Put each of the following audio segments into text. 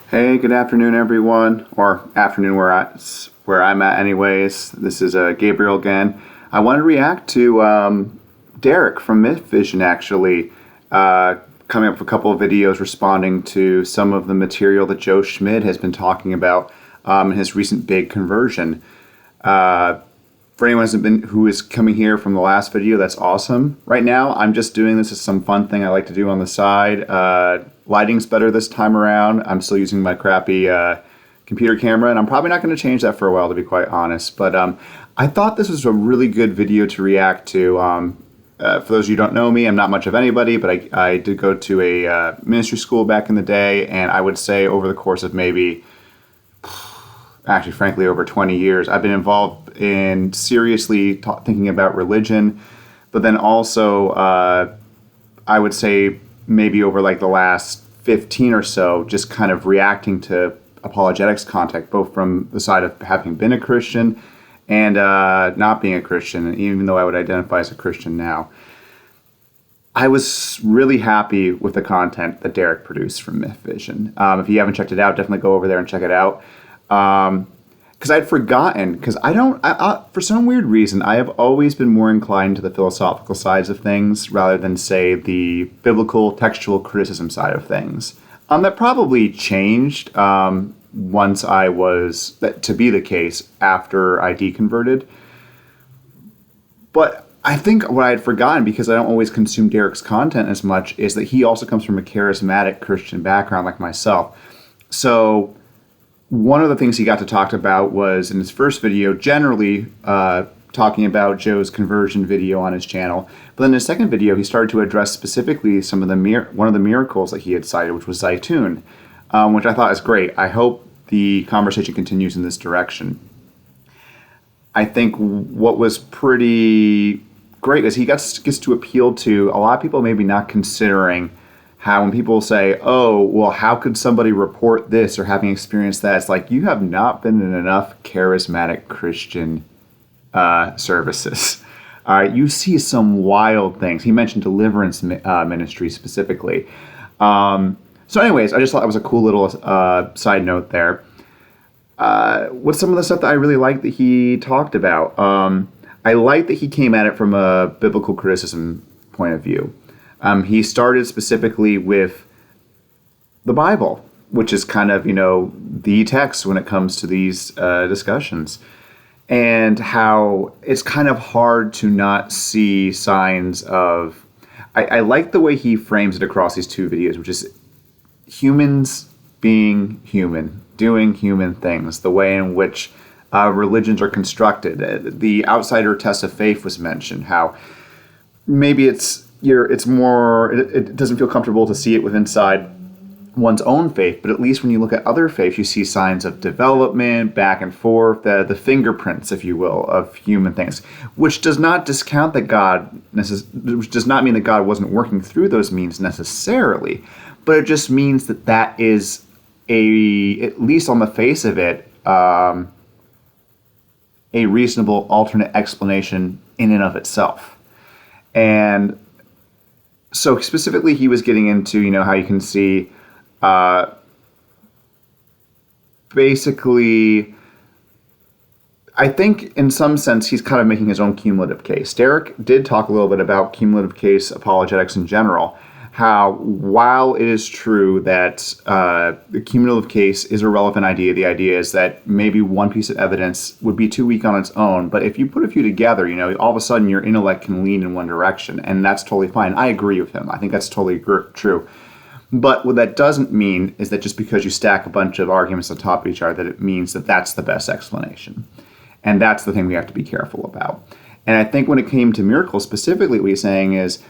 Hey, good afternoon, everyone, or afternoon where I'm at, anyways. This is Gabriel again. I want to react to Derek from Myth Vision, actually, coming up with a couple of videos responding to some of the material that Joe Schmid has been talking about in his recent big conversion. For anyone who is coming here from the last video, that's awesome. Right now, I'm just doing this as some fun thing I like to do on the side. Lighting's better this time around. I'm still using my crappy computer camera, and I'm probably not going to change that for a while, to be quite honest. But I thought this was a really good video to react to. For those of you who don't know me, I'm not much of anybody, but I did go to a ministry school back in the day, and I would say over the course of maybe, actually, frankly, over 20 years, I've been involved in seriously thinking about religion, but then also, I would say maybe over like the last 15 or so, just kind of reacting to apologetics content, both from the side of having been a Christian and not being a Christian, even though I would identify as a Christian now. I was really happy with the content that Derek produced from Myth Vision. If you haven't checked it out, definitely go over there and check it out. Because I'd forgotten, because for some weird reason, I have always been more inclined to the philosophical sides of things rather than, say, the biblical textual criticism side of things. That probably changed once I was, to be the case, after I deconverted. But I think what I had forgotten, because I don't always consume Derek's content as much, is that he also comes from a charismatic Christian background like myself. So one of the things he got to talk about was in his first video, generally talking about Joe's conversion video on his channel. But then in his second video, he started to address specifically some of one of the miracles that he had cited, which was Zetun, which I thought is great. I hope the conversation continues in this direction. I think what was pretty great is he gets to appeal to a lot of people maybe not considering how when people say, oh, well, how could somebody report this or having experienced that? It's like, you have not been in enough charismatic Christian services. You see some wild things. He mentioned deliverance ministry specifically. So anyways, I just thought that was a cool little side note there. What's some of the stuff that I really liked that he talked about? I like that he came at it from a biblical criticism point of view. He started specifically with the Bible, which is kind of, the text when it comes to these discussions, and how it's kind of hard to not see signs of... I like the way he frames it across these two videos, which is humans being human, doing human things, the way in which religions are constructed. The outsider test of faith was mentioned, how maybe it doesn't feel comfortable to see it within inside one's own faith, but at least when you look at other faiths, you see signs of development, back and forth, the fingerprints, if you will, of human things, which does not discount that which does not mean that God wasn't working through those means necessarily, but it just means that is at least on the face of it, a reasonable alternate explanation in and of itself. And so specifically, he was getting into, how you can see, basically, I think in some sense, he's kind of making his own cumulative case. Derek did talk a little bit about cumulative case apologetics in general, how while it is true that the cumulative case is a relevant idea, the idea is that maybe one piece of evidence would be too weak on its own, but if you put a few together, all of a sudden your intellect can lean in one direction, and that's totally fine. I agree with him. I think that's totally true. But what that doesn't mean is that just because you stack a bunch of arguments on top of each other, that it means that that's the best explanation. And that's the thing we have to be careful about. And I think when it came to miracles specifically, what he's saying is,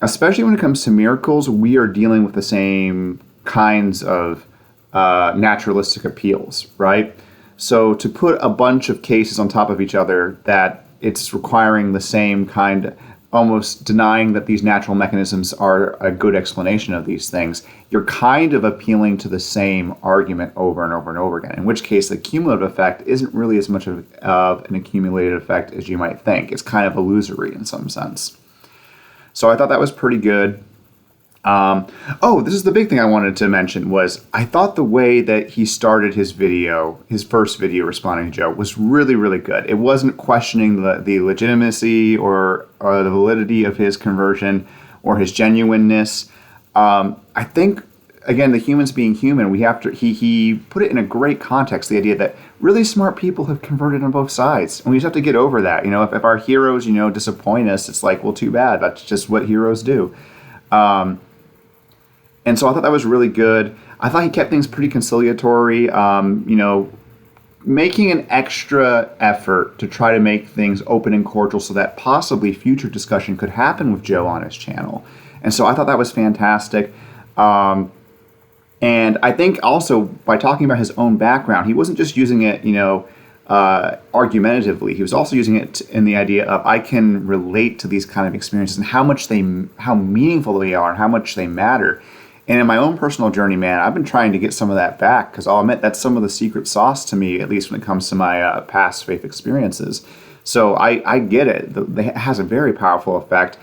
especially when it comes to miracles, we are dealing with the same kinds of naturalistic appeals, right? So to put a bunch of cases on top of each other that it's requiring the same kind, almost denying that these natural mechanisms are a good explanation of these things, you're kind of appealing to the same argument over and over and over again, in which case the cumulative effect isn't really as much of an accumulated effect as you might think. It's kind of illusory in some sense. So I thought that was pretty good. This is the big thing I wanted to mention was I thought the way that he started his first video responding to Joe, was really, really good. It wasn't questioning the legitimacy or the validity of his conversion or his genuineness. I think, again, the humans being human, we have to. He put it in a great context. The idea that really smart people have converted on both sides, and we just have to get over that. If our heroes, disappoint us, it's like, well, too bad. That's just what heroes do. And so I thought that was really good. I thought he kept things pretty conciliatory, making an extra effort to try to make things open and cordial so that possibly future discussion could happen with Joe on his channel. And so I thought that was fantastic. And I think also by talking about his own background, he wasn't just using it, argumentatively. He was also using it in the idea of I can relate to these kind of experiences and how meaningful they are and how much they matter. And in my own personal journey, man, I've been trying to get some of that back because I'll admit that's some of the secret sauce to me, at least when it comes to my past faith experiences. So I get it. It has a very powerful effect.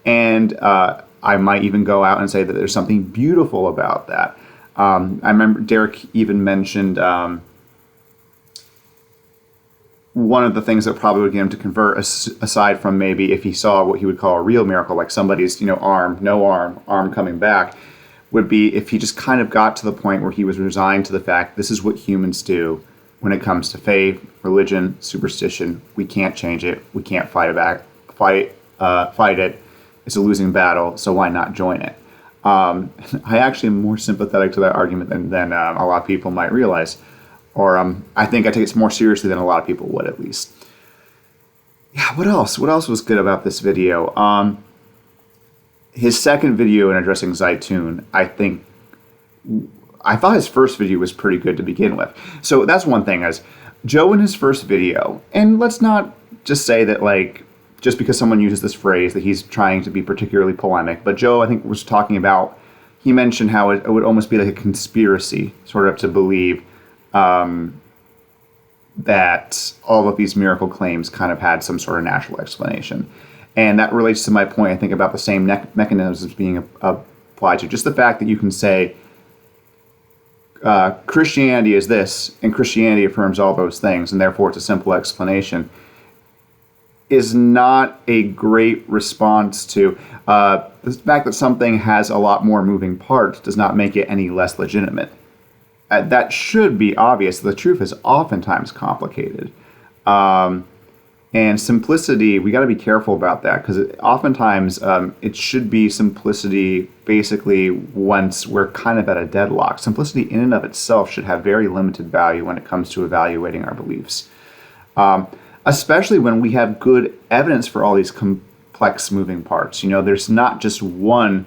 And I might even go out and say that there's something beautiful about that. I remember Derek even mentioned one of the things that probably would get him to convert, aside from maybe if he saw what he would call a real miracle, like somebody's arm coming back, would be if he just kind of got to the point where he was resigned to the fact this is what humans do when it comes to faith, religion, superstition. We can't change it. We can't fight it. It's a losing battle, so why not join it? I actually am more sympathetic to that argument than a lot of people might realize. Or I think I take it more seriously than a lot of people would, at least. Yeah, what else? What else was good about this video? His second video in addressing Zetun, I thought his first video was pretty good to begin with. So that's one thing, as Joe in his first video, and let's not just say that, like, just because someone uses this phrase that he's trying to be particularly polemic, but Joe, I think, was talking about, he mentioned how it would almost be like a conspiracy, sort of, to believe that all of these miracle claims kind of had some sort of natural explanation. And that relates to my point, I think, about the same mechanisms being applied to. Just the fact that you can say Christianity is this, and Christianity affirms all those things, and therefore it's a simple explanation, is not a great response to the fact that something has a lot more moving parts does not make it any less legitimate. That should be obvious. The truth is oftentimes complicated. And simplicity, we got to be careful about that because oftentimes it should be simplicity basically once we're kind of at a deadlock. Simplicity in and of itself should have very limited value when it comes to evaluating our beliefs. Especially when we have good evidence for all these complex moving parts. There's not just one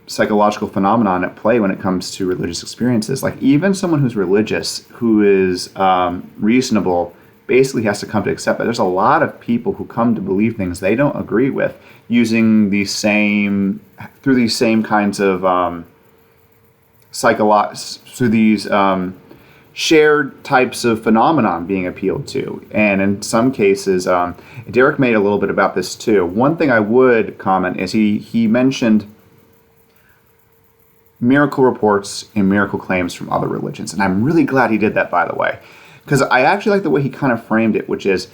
psychological phenomenon at play when it comes to religious experiences. Like even someone who's religious, who is reasonable, basically has to come to accept that there's a lot of people who come to believe things they don't agree with through these same kinds of through these shared types of phenomenon being appealed to. And in some cases, Derek made a little bit about this too. One thing I would comment is he mentioned miracle reports and miracle claims from other religions. And I'm really glad he did that, by the way, because I actually like the way he kind of framed it, which is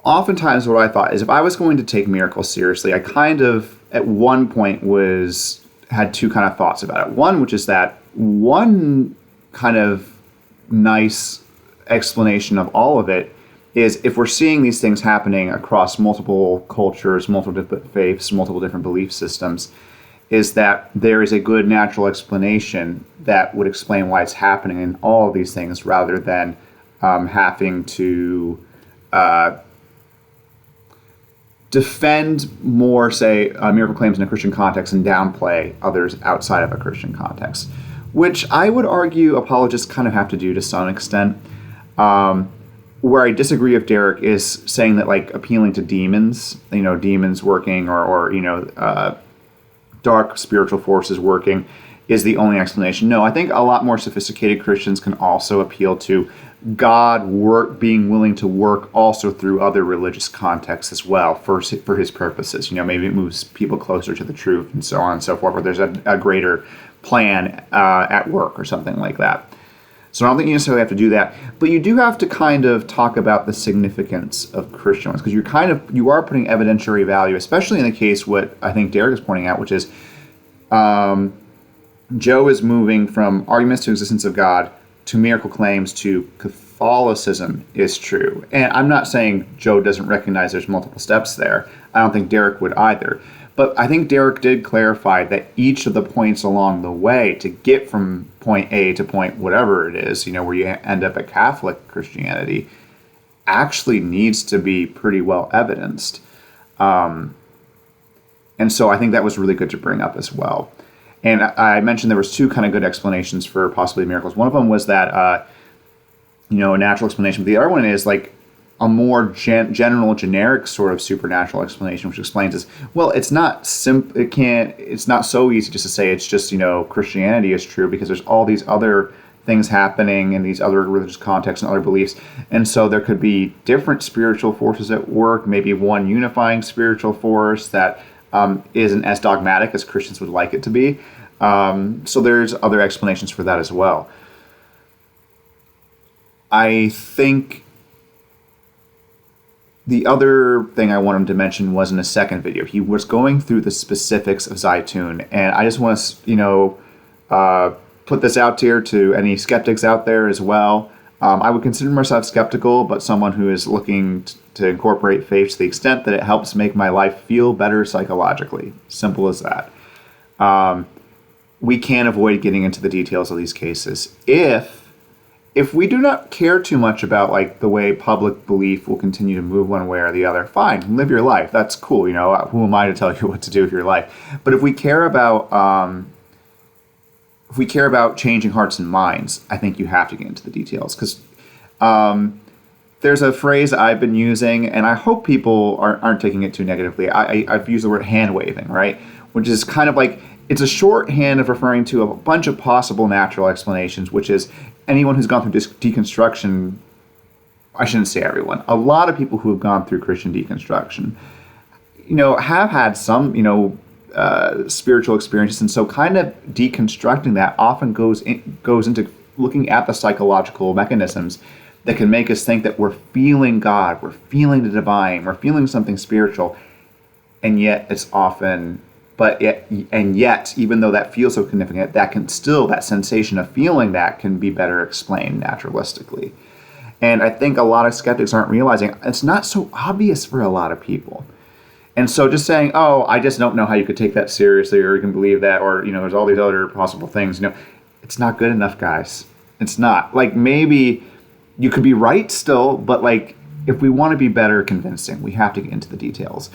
oftentimes what I thought is if I was going to take miracles seriously, I kind of at one point had two kind of thoughts about it. One, which is that one kind of nice explanation of all of it is if we're seeing these things happening across multiple cultures, multiple different faiths, multiple different belief systems, is that there is a good natural explanation that would explain why it's happening in all of these things rather than having to defend more, say, miracle claims in a Christian context and downplay others outside of a Christian context, which I would argue apologists kind of have to do to some extent. Where I disagree with Derek is saying that, like, appealing to demons, demons working or dark spiritual forces working is the only explanation. No, I think a lot more sophisticated Christians can also appeal to God being willing to work also through other religious contexts as well for his purposes. Maybe it moves people closer to the truth and so on and so forth, or there's a greater plan at work or something like that. So I don't think you necessarily have to do that, but you do have to kind of talk about the significance of Christian ones, because you are putting evidentiary value, especially in the case what I think Derek is pointing out, which is Joe is moving from arguments to existence of God to miracle claims to Catholicism is true. And I'm not saying Joe doesn't recognize there's multiple steps there. I don't think Derek would either. But I think Derek did clarify that each of the points along the way to get from point A to point whatever it is, where you end up at Catholic Christianity, actually needs to be pretty well evidenced. And so I think that was really good to bring up as well. And I mentioned there was two kind of good explanations for possibly miracles. One of them was that, a natural explanation. But the other one is like a more generic sort of supernatural explanation, which explains is, well, it's not it's not so easy just to say it's just, Christianity is true, because there's all these other things happening in these other religious contexts and other beliefs. And so there could be different spiritual forces at work, maybe one unifying spiritual force that isn't as dogmatic as Christians would like it to be. So there's other explanations for that as well. I think the other thing I wanted to mention was in a second video. He was going through the specifics of Zetun, and I just want to, put this out here to any skeptics out there as well. I would consider myself skeptical, but someone who is looking to incorporate faith to the extent that it helps make my life feel better psychologically. Simple as that. We can't avoid getting into the details of these cases. If we do not care too much about like the way public belief will continue to move one way or the other, fine, live your life. That's cool. Who am I to tell you what to do with your life? But if we care about changing hearts and minds, I think you have to get into the details, because there's a phrase I've been using, and I hope people aren't taking it too negatively. I've used the word hand waving, right? Which is kind of like, it's a shorthand of referring to a bunch of possible natural explanations, which is anyone who's gone through deconstruction. I shouldn't say everyone. A lot of people who have gone through Christian deconstruction, have had some, spiritual experiences, and so kind of deconstructing that often goes into looking at the psychological mechanisms that can make us think that we're feeling God, we're feeling the divine, we're feeling something spiritual, and yet it's often. Yet, even though that feels so significant, that sensation of feeling that can be better explained naturalistically. And I think a lot of skeptics aren't realizing it's not so obvious for a lot of people. And so just saying, oh, I just don't know how you could take that seriously, or you can believe that, or, there's all these other possible things, it's not good enough, guys. It's not. Like, maybe you could be right still, but like, if we want to be better convincing, we have to get into the details.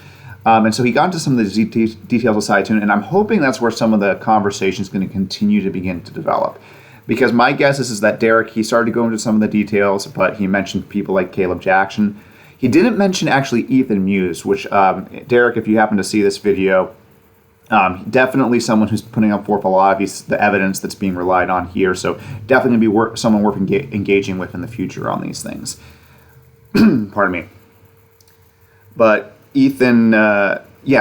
And so he got into some of the details of Zetun, and I'm hoping that's where some of the conversation is going to continue to begin to develop. Because my guess is that Derek, he started to go into some of the details, but he mentioned people like Caleb Jackson. He didn't mention actually Ethan Muse, which, Derek, if you happen to see this video, definitely someone who's putting up forth a lot of the evidence that's being relied on here. So definitely be someone worth engaging with in the future on these things. Pardon me. But Ethan,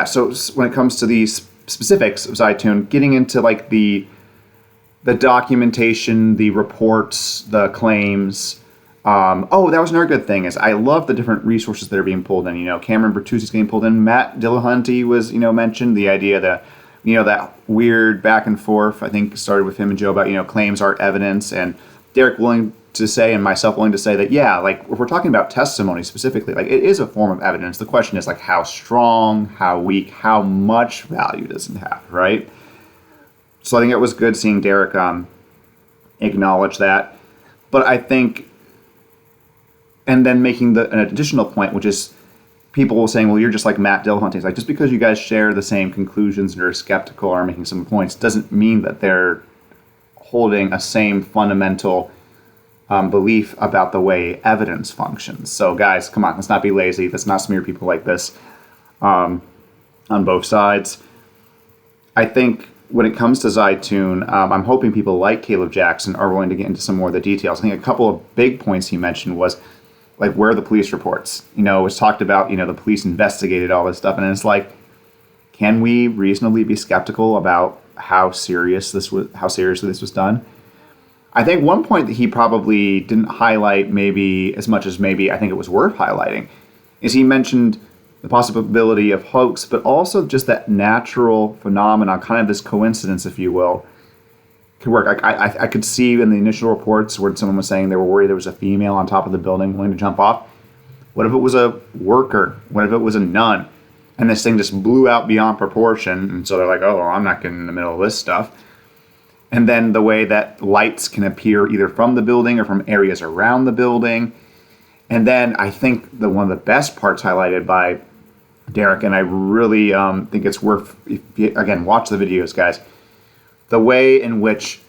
so when it comes to these specifics of Zetun, getting into like the documentation, the reports, the claims. That was another good thing, is I love the different resources that are being pulled in. Cameron Bertuzzi's getting pulled in. Matt Dillahunty was, mentioned. The idea that, that weird back and forth, I think started with him and Joe about, claims are evidence, and Derek willing to say, and myself willing to say that, yeah, like if we're talking about testimony specifically, like it is a form of evidence. The question is like how strong, how weak, how much value does it have, right? So I think it was good seeing Derek acknowledge that. But I think, and then making an additional point, which is people were saying, well, you're just like Matt Dillahunty. It's like, just because you guys share the same conclusions and are skeptical or making some points doesn't mean that they're holding a same fundamental belief about the way evidence functions. So guys, come on, let's not be lazy. Let's not smear people like this on both sides. I think when it comes to Zetun, I'm hoping people like Caleb Jackson are willing to get into some more of the details. I think a couple of big points he mentioned was, like, where are the police reports? You know, it was talked about, you know, the police investigated all this stuff, and it's like, can we reasonably be skeptical about how seriously this was done? I think one point that he probably didn't highlight maybe as much as maybe I think it was worth highlighting is he mentioned the possibility of hoax, but also just that natural phenomenon, kind of this coincidence, if you will, could work. I could see in the initial reports where someone was saying they were worried there was a female on top of the building willing to jump off. What if it was a worker? What if it was a nun? And this thing just blew out beyond proportion, and so they're like, oh, well, I'm not getting in the middle of this stuff. And then the way that lights can appear either from the building or from areas around the building. And then I think one of the best parts highlighted by Derek, and I really think it's worth, if you, again, watch the videos, guys, the way in which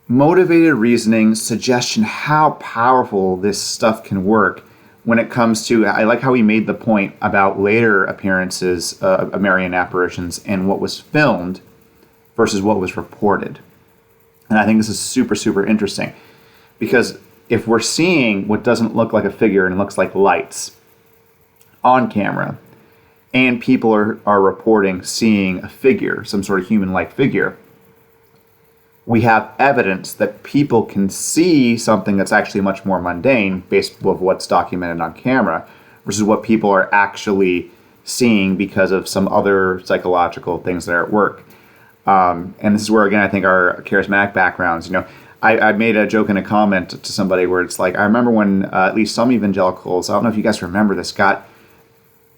motivated reasoning, suggestion, how powerful this stuff can work when it comes to, I like how he made the point about later appearances of Marian apparitions and what was filmed versus what was reported. And I think this is super, super interesting because if we're seeing what doesn't look like a figure and looks like lights on camera, and people are reporting seeing a figure, some sort of human-like figure, we have evidence that people can see something that's actually much more mundane based on what's documented on camera versus what people are actually seeing because of some other psychological things that are at work. And this is where, again, I think our charismatic backgrounds, you know, I made a joke in a comment to somebody where it's like, I remember when at least some evangelicals, I don't know if you guys remember this, got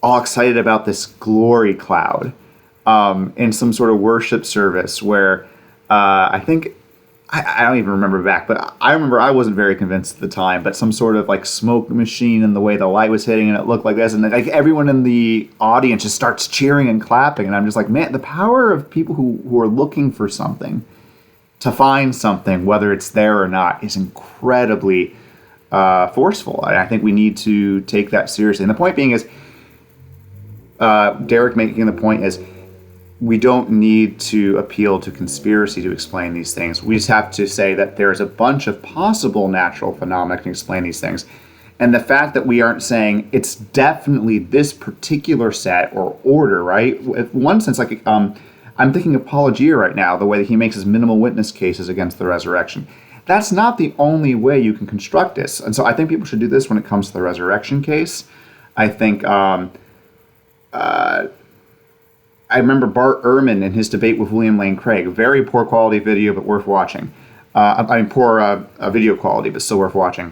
all excited about this glory cloud in some sort of worship service where I think, I don't even remember back, but I remember I wasn't very convinced at the time, but some sort of like smoke machine and the way the light was hitting and it looked like this, and then, like, everyone in the audience just starts cheering and clapping, and I'm just like, man, the power of people who are looking for something to find something, whether it's there or not, is incredibly forceful. And I think we need to take that seriously. And the point being is, Derek making the point is, we don't need to appeal to conspiracy to explain these things. We just have to say that there's a bunch of possible natural phenomena that can explain these things. And the fact that we aren't saying it's definitely this particular set or order, right? In one sense, like, I'm thinking of Apologia right now, the way that he makes his minimal witness cases against the resurrection. That's not the only way you can construct this. And so I think people should do this when it comes to the resurrection case. I think I remember Bart Ehrman in his debate with William Lane Craig. Very poor quality video, but worth watching. Poor video quality, but still worth watching.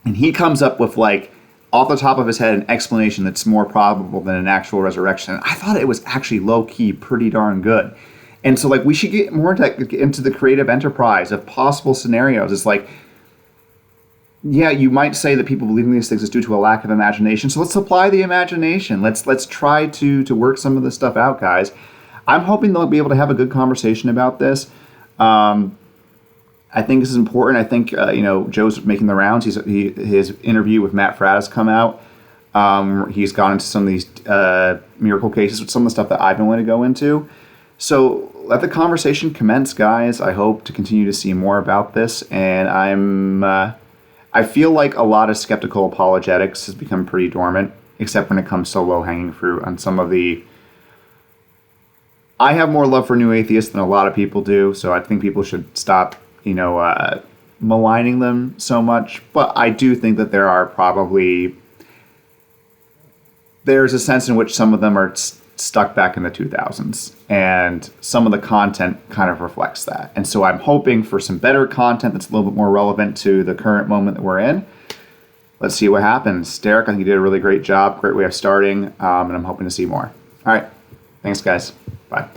And he comes up with, like, off the top of his head, an explanation that's more probable than an actual resurrection. And I thought it was actually low-key pretty darn good. And so, like, we should get more into the creative enterprise of possible scenarios. It's like, yeah, you might say that people believing these things is due to a lack of imagination. So let's supply the imagination. Let's try to work some of this stuff out, guys. I'm hoping they'll be able to have a good conversation about this. I think this is important. I think Joe's making the rounds. His interview with Matt Fradd has come out. He's gone into some of these miracle cases with some of the stuff that I've been willing to go into. So let the conversation commence, guys. I hope to continue to see more about this, and I feel like a lot of skeptical apologetics has become pretty dormant, except when it comes to low-hanging fruit on some of the... I have more love for new atheists than a lot of people do, so I think people should stop, maligning them so much. But I do think that there's a sense in which some of them are stuck back in the 2000s, and some of the content kind of reflects that. And so I'm hoping for some better content that's a little bit more relevant to the current moment that we're in. Let's see what happens. Derek, I think you did a really great job. Great way of starting, and I'm hoping to see more. All right. Thanks, guys. Bye.